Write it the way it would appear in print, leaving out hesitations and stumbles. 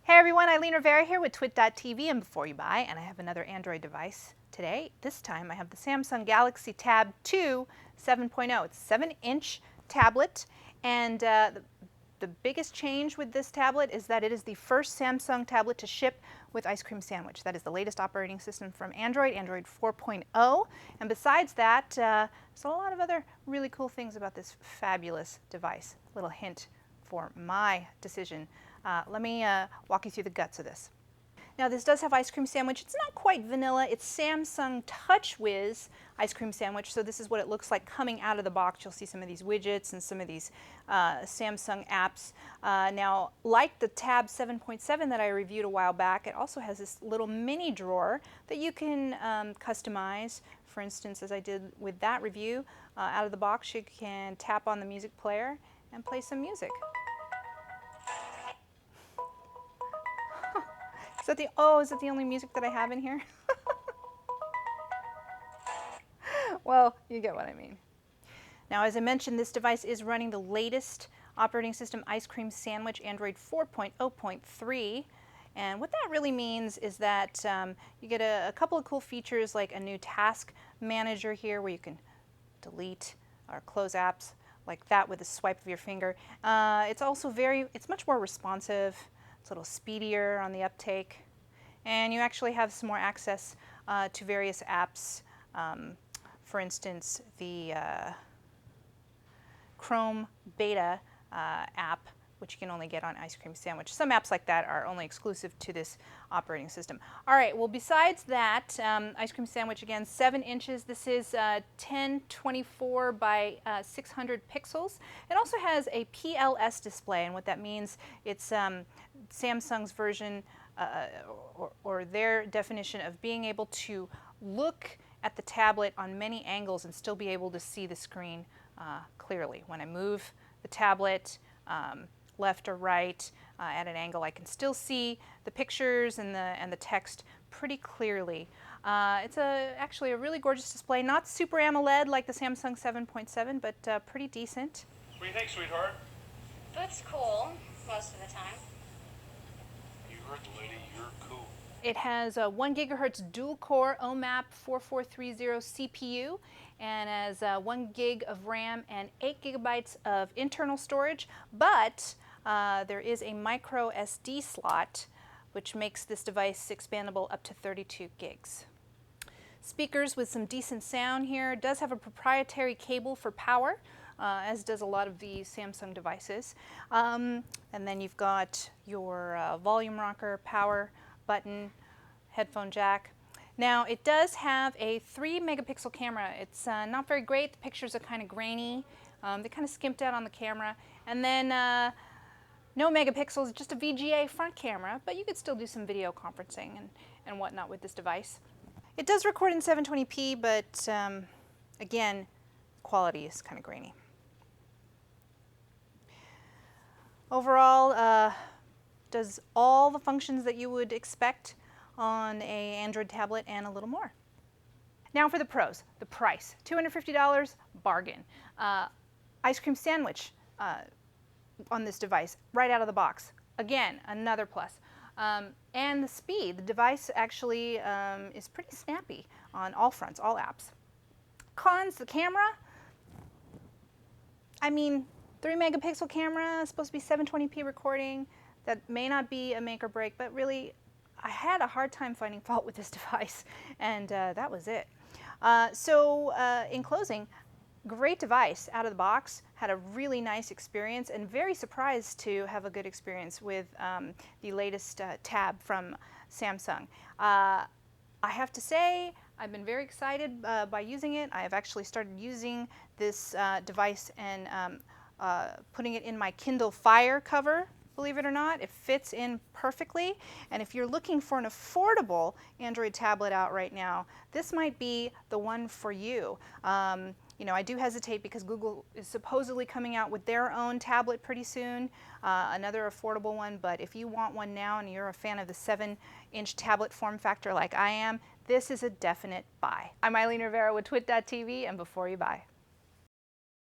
Hey everyone, Eileen Rivera here with Twit.tv and Before You Buy, and I have another Android device today. This time I have the Samsung Galaxy Tab 2 7.0. It's a 7-inch tablet, and the biggest change with this tablet is that it is the first Samsung tablet to ship with Ice Cream Sandwich. That is the latest operating system from Android, Android 4.0. And besides that, there's a lot of other really cool things about this fabulous device. A little hint for my decision. Let me walk you through the guts of this. Now this does have Ice Cream Sandwich. It's not quite vanilla. It's Samsung TouchWiz Ice Cream Sandwich. So this is what it looks like coming out of the box. You'll see some of these widgets and some of these Samsung apps. Now, like the Tab 7.7 that I reviewed a while back, it also has this little mini drawer that you can customize. For instance, as I did with that review, out of the box you can tap on the music player and play some music. Is that the only music that I have in here? Well, you get what I mean. Now, as I mentioned, this device is running the latest operating system, Ice Cream Sandwich, Android 4.0.3. And what that really means is that you get a couple of cool features like a new task manager here where you can delete or close apps like that with a swipe of your finger. It's also it's much more responsive. It's a little speedier on the uptake, and you actually have some more access to various apps. For instance, the Chrome Beta app, which you can only get on Ice Cream Sandwich. Some apps like that are only exclusive to this operating system. All right, well, besides that, Ice Cream Sandwich, again, 7 inches. This is 1024 by 600 pixels. It also has a PLS display, and what that means, it's Samsung's version or their definition of being able to look at the tablet on many angles and still be able to see the screen clearly. When I move the tablet left or right at an angle, I can still see the pictures and the text pretty clearly. It's actually a really gorgeous display. Not super AMOLED like the Samsung 7.7, but pretty decent. What do you think, sweetheart? Looks cool most of the time. You heard the lady, you're cool. It has a 1 gigahertz dual-core OMAP 4430 CPU and has 1 gig of RAM and 8 gigabytes of internal storage, but there is a micro SD slot which makes this device expandable up to 32 gigs. Speakers with some decent sound here. It does have a proprietary cable for power, as does a lot of the Samsung devices. And then you've got your volume rocker, power button, headphone jack. Now it does have a 3 megapixel camera. It's not very great. The pictures are kind of grainy. They kind of skimped out on the camera. And then no megapixels, just a VGA front camera, but you could still do some video conferencing and whatnot with this device. It does record in 720p, but again, quality is kind of grainy. Overall, does all the functions that you would expect on a Android tablet and a little more. Now for the pros, the price, $250, bargain. Ice Cream Sandwich on this device right out of the box. Again, another plus. And the speed, the device actually is pretty snappy on all fronts, all apps. Cons, the camera, I mean, 3 megapixel camera, supposed to be 720p recording. That may not be a make or break, but really, I had a hard time finding fault with this device, and that was it. In closing, great device out of the box, had a really nice experience, and very surprised to have a good experience with the latest Tab from Samsung. I have to say, I've been very excited by using it. I have actually started using this device and putting it in my Kindle Fire cover. Believe it or not, it fits in perfectly. And if you're looking for an affordable Android tablet out right now, this might be the one for you. You know, I do hesitate because Google is supposedly coming out with their own tablet pretty soon, another affordable one. But if you want one now and you're a fan of the 7-inch tablet form factor like I am, this is a definite buy. I'm Eileen Rivera with Twit.tv and Before You Buy.